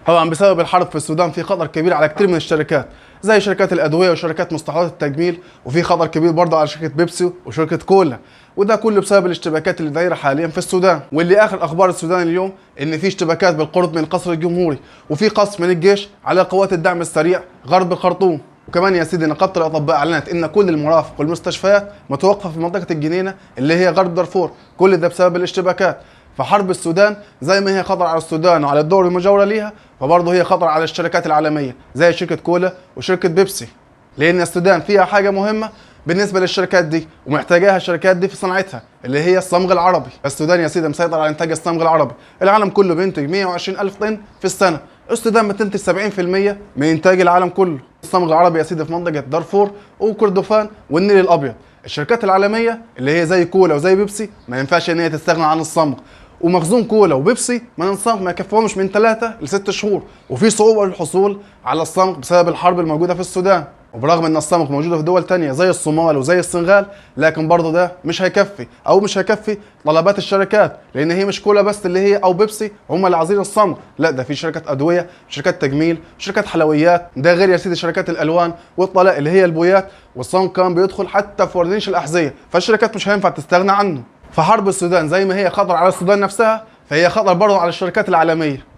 طبعا بسبب الحرب في السودان في خطر كبير على كتير من الشركات، زي شركات الادويه وشركات مستحضرات التجميل، وفي خطر كبير برضه على شركه بيبسي وشركه كولا، وده كله بسبب الاشتباكات اللي دايره حاليا في السودان. واللي اخر اخبار السودان اليوم ان في اشتباكات بالقرب من القصر الجمهوري، وفي قصف من الجيش على قوات الدعم السريع غرب الخرطوم. وكمان يا سيدي نقابه الاطباء اعلنت ان كل المرافق والمستشفيات متوقفه في منطقه الجنينه اللي هي غرب دارفور، كل ده بسبب الاشتباكات. فحرب السودان زي ما هي خطر على السودان وعلى الدول المجاوره ليها، فبرضه هي خطر على الشركات العالميه زي شركه كولا وشركه بيبسي، لان السودان فيها حاجه مهمه بالنسبه للشركات دي ومحتاجاها الشركات دي في صناعتها اللي هي الصمغ العربي. السودان يا سيدي مسيطر على انتاج الصمغ العربي، العالم كله بينتج 120 الف طن في السنه، السودان بتنتج 70% من انتاج العالم كله. الصمغ العربي يا سيدي في منطقه دارفور وكردفان والنيل الابيض. الشركات العالميه اللي هي زي كولا وزي بيبسي ما ينفعش ان هي تستغنى عن الصمغ، ومخزون كولا وبيبسي من الصمغ ما يكفيهمش من 3 ل 6 شهور، وفي صعوبه للحصول على الصمغ بسبب الحرب الموجوده في السودان. وبرغم ان الصمغ موجوده في دول تانية زي الصومال وزي السنغال، لكن برضه ده مش هيكفي طلبات الشركات، لان هي مش كولا بس اللي هي او بيبسي هم اللي عايزين الصمغ، لا ده في شركات ادويه، شركات تجميل، شركات حلويات، ده غير يا سيدي شركات الالوان والطلاء اللي هي البويات، والصمغ كمان بيدخل حتى في وردينش الاحذيه، فالشركات مش هينفع تستغنى عنه. فحرب السودان زي ما هي خطر على السودان نفسها، فهي خطر برضه على الشركات العالميه.